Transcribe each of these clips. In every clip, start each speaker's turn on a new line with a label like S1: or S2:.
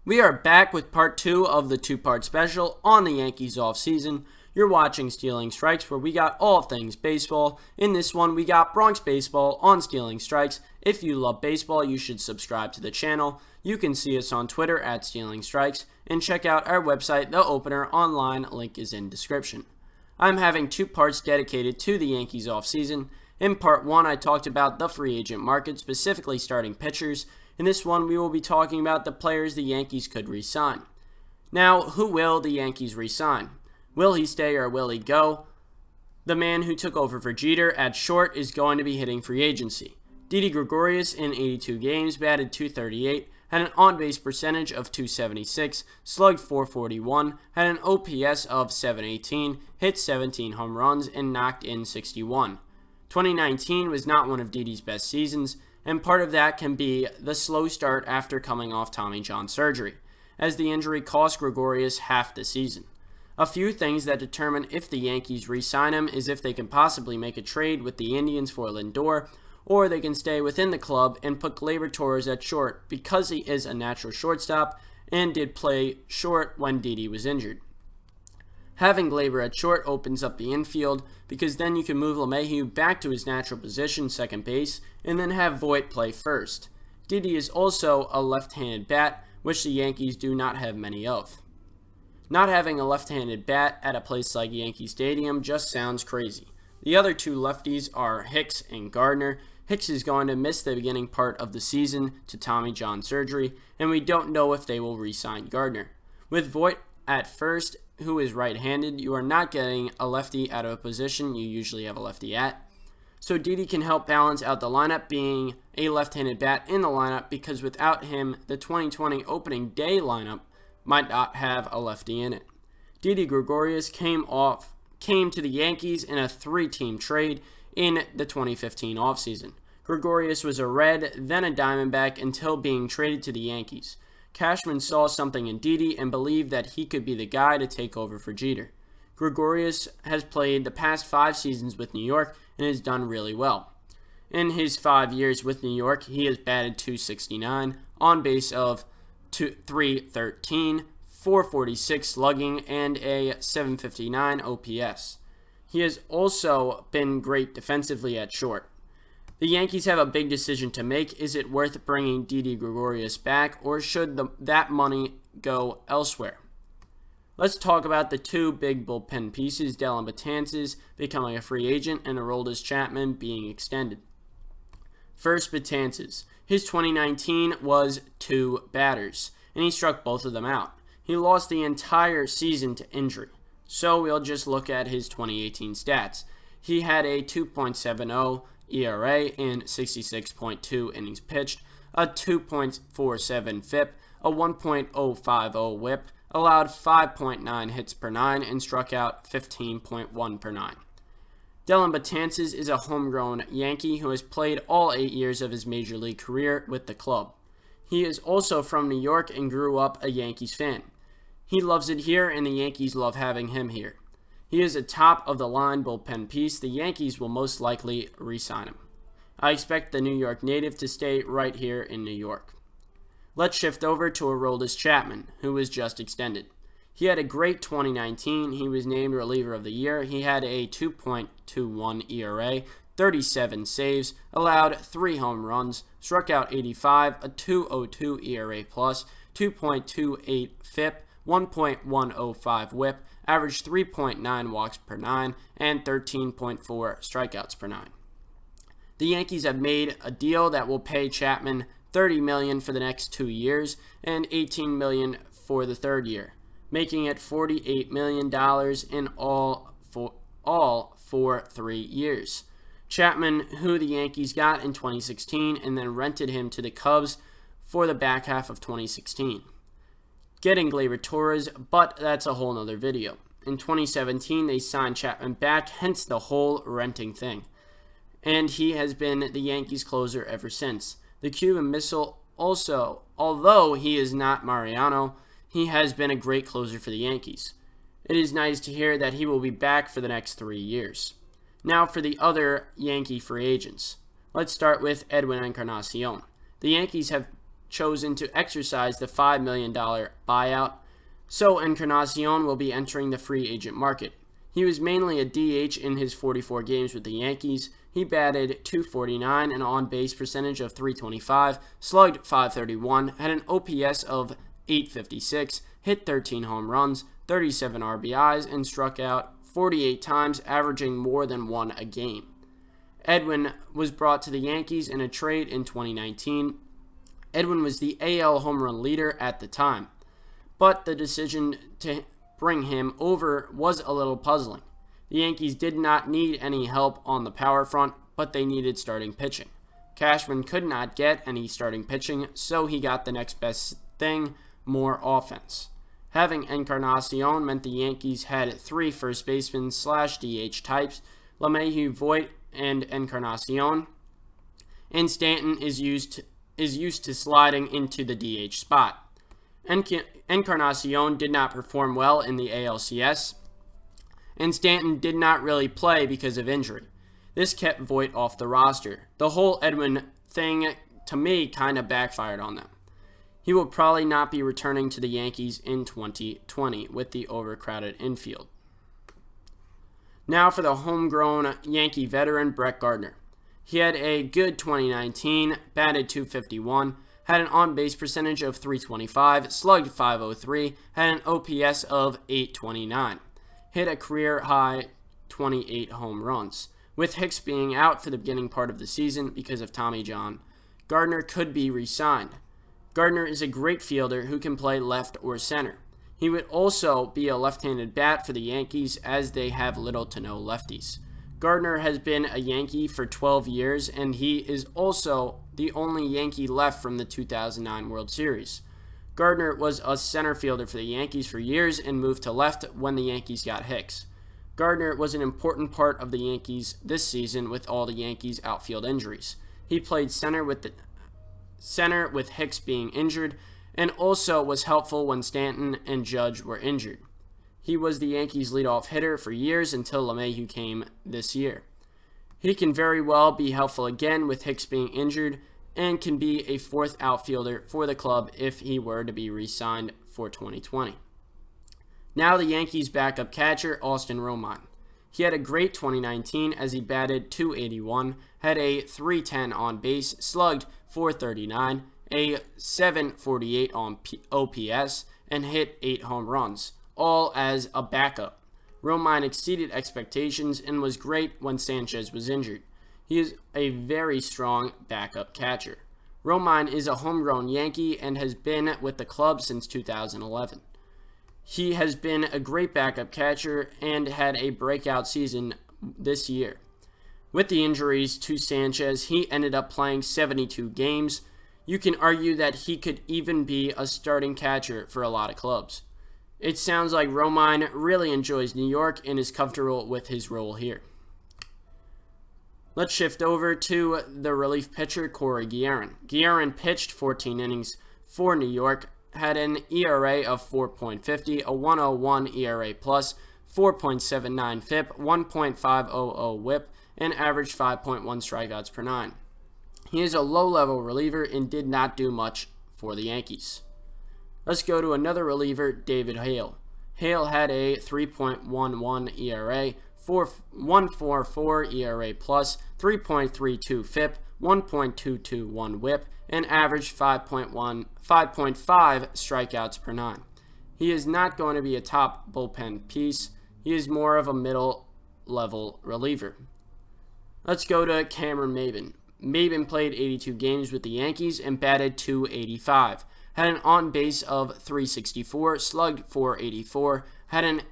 S1: We are back with part 2 of the two-part special on the Yankees off-season. You're watching Stealing Strikes, where we got all things baseball. In this one, we got Bronx Baseball on Stealing Strikes. If you love baseball, you should subscribe to the channel. You can see us on Twitter at Stealing Strikes, and check out our website, The Opener, online. Link is in description. I'm having 2 parts dedicated to the Yankees off-season. In part 1, I talked about the free agent market, specifically starting pitchers. In this one, we will be talking about the players the Yankees could re-sign. Now, who will the Yankees re-sign? Will he stay or will he go? The man who took over for Jeter at short is going to be hitting free agency. Didi Gregorius in 82 games batted .238, had an on-base percentage of .276, slugged .441, had an OPS of .718, hit 17 home runs, and knocked in 61. 2019 was not one of Didi's best seasons, and part of that can be the slow start after coming off Tommy John surgery, as the injury cost Gregorius half the season. A few things that determine if the Yankees re-sign him is if they can possibly make a trade with the Indians for Lindor, or they can stay within the club and put Gleyber Torres at short because he is a natural shortstop and did play short when Didi was injured. Having Gleyber at short opens up the infield because then you can move LeMahieu back to his natural position, second base, and then have Voit play first. Didi is also a left-handed bat, which the Yankees do not have many of. Not having a left-handed bat at a place like Yankee Stadium just sounds crazy. The other 2 lefties are Hicks and Gardner. Hicks is going to miss the beginning part of the season to Tommy John surgery, and we don't know if they will re-sign Gardner. With Voit at first, who is right-handed, you are not getting a lefty out of a position you usually have a lefty at. So Didi can help balance out the lineup, being a left-handed bat in the lineup, because without him, the 2020 opening day lineup might not have a lefty in it. Didi Gregorius came to the Yankees in a 3-team trade in the 2015 offseason. Gregorius was a Red, then a Diamondback, until being traded to the Yankees. Cashman saw something in Didi and believed that he could be the guy to take over for Jeter. Gregorius has played the past 5 seasons with New York and has done really well. In his 5 years with New York, he has batted .269, on base of .313, .446 slugging, and a .759 OPS. He has also been great defensively at short. The Yankees have a big decision to make. Is it worth bringing Didi Gregorius back, or should that money go elsewhere? Let's talk about the 2 big bullpen pieces, Dellin Betances becoming a free agent and Aroldis Chapman being extended. First, Betances. His 2019 was 2 batters, and he struck both of them out. He lost the entire season to injury, so we'll just look at his 2018 stats. He had a 2.70 ERA in 66.2 innings pitched, a 2.47 FIP, a 1.050 WHIP, allowed 5.9 hits per 9, and struck out 15.1 per 9. Dellin Betances is a homegrown Yankee who has played all 8 years of his major league career with the club. He is also from New York and grew up a Yankees fan. He loves it here, and the Yankees love having him here. He is a top-of-the-line bullpen piece. The Yankees will most likely re-sign him. I expect the New York native to stay right here in New York. Let's shift over to Aroldis Chapman, who was just extended. He had a great 2019. He was named reliever of the year. He had a 2.21 ERA, 37 saves, allowed 3 home runs, struck out 85, a 2.02 ERA+, 2.28 FIP, 1.105 WHIP, averaged 3.9 walks per 9, and 13.4 strikeouts per 9. The Yankees have made a deal that will pay Chapman $30 million for the next 2 years and $18 million for the 3rd year, making it $48 million in all for 3 years. Chapman, who the Yankees got in 2016 and then rented him to the Cubs for the back half of 2016. Getting Gleyber Torres, but that's a whole nother video. In 2017, they signed Chapman back, hence the whole renting thing. And he has been the Yankees closer ever since. The Cuban Missile also, although he is not Mariano, he has been a great closer for the Yankees. It is nice to hear that he will be back for the next 3 years. Now for the other Yankee free agents. Let's start with Edwin Encarnacion. The Yankees have chosen to exercise the $5 million buyout, so Encarnacion will be entering the free agent market. He was mainly a DH in his 44 games with the Yankees. He batted .249, an on-base percentage of .325, slugged .531, had an OPS of .856, hit 13 home runs, 37 RBIs, and struck out 48 times, averaging more than one a game. Edwin was brought to the Yankees in a trade in 2019. Edwin was the AL home run leader at the time, but the decision to bring him over was a little puzzling. The Yankees did not need any help on the power front, but they needed starting pitching. Cashman could not get any starting pitching, so he got the next best thing, more offense. Having Encarnacion meant the Yankees had 3 first basemen / DH types, LeMahieu, Voit, and Encarnacion, and Stanton is used to sliding into the DH spot. Encarnacion did not perform well in the ALCS, and Stanton did not really play because of injury. This kept Voit off the roster. The whole Edwin thing, to me, kind of backfired on them. He will probably not be returning to the Yankees in 2020 with the overcrowded infield. Now for the homegrown Yankee veteran Brett Gardner. He had a good 2019, batted .251, had an on-base percentage of .325, slugged .503, had an OPS of .829, hit a career-high 28 home runs. With Hicks being out for the beginning part of the season because of Tommy John, Gardner could be re-signed. Gardner is a great fielder who can play left or center. He would also be a left-handed bat for the Yankees, as they have little to no lefties. Gardner has been a Yankee for 12 years, and he is also the only Yankee left from the 2009 World Series. Gardner was a center fielder for the Yankees for years and moved to left when the Yankees got Hicks. Gardner was an important part of the Yankees this season with all the Yankees' outfield injuries. He played center with Hicks being injured, and also was helpful when Stanton and Judge were injured. He was the Yankees' leadoff hitter for years until LeMahieu came this year. He can very well be helpful again with Hicks being injured, and can be a 4th outfielder for the club if he were to be re-signed for 2020. Now the Yankees' backup catcher, Austin Romine. He had a great 2019 as he batted .281, had a .310 on base, slugged .439, a .748 on OPS, and hit 8 home runs, all as a backup. Romine exceeded expectations and was great when Sanchez was injured. He is a very strong backup catcher. Romine is a homegrown Yankee and has been with the club since 2011. He has been a great backup catcher and had a breakout season this year. With the injuries to Sanchez, he ended up playing 72 games. You can argue that he could even be a starting catcher for a lot of clubs. It sounds like Romine really enjoys New York and is comfortable with his role here. Let's shift over to the relief pitcher, Cory Gearrin. Gearrin pitched 14 innings for New York, had an ERA of 4.50, a 1.01 ERA plus, 4.79 FIP, 1.500 WHIP, and averaged 5.1 strikeouts per 9. He is a low-level reliever and did not do much for the Yankees. Let's go to another reliever, David Hale. Hale had a 3.11 ERA, 1.44 ERA plus, 3.32 FIP, 1.221 WHIP, and averaged 5.5 strikeouts per 9. He is not going to be a top bullpen piece. He is more of a middle-level reliever. Let's go to Cameron Maybin. Maybin played 82 games with the Yankees and batted .285. Had an on-base of .364, slugged .484, had an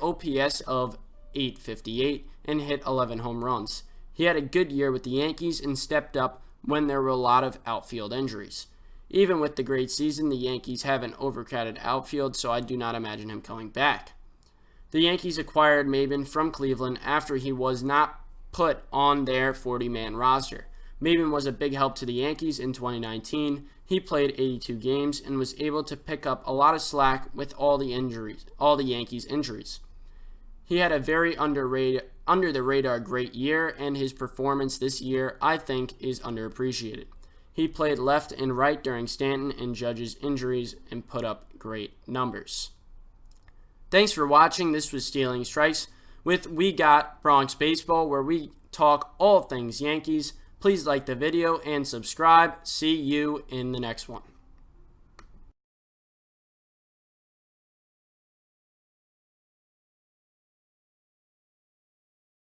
S1: OPS of .858, and hit 11 home runs. He had a good year with the Yankees and stepped up when there were a lot of outfield injuries. Even with the great season, the Yankees have an overcrowded outfield, so I do not imagine him coming back. The Yankees acquired Maybin from Cleveland after he was not put on their 40-man roster. Maybin was a big help to the Yankees in 2019. He played 82 games and was able to pick up a lot of slack with all the Yankees injuries. He had a very under the radar great year, and his performance this year I think is underappreciated. He played left and right during Stanton and Judge's injuries and put up great numbers. Thanks for watching. This was Stealing Strikes with We Got Bronx Baseball, where we talk all things Yankees. Please like the video and subscribe. See you in the next one.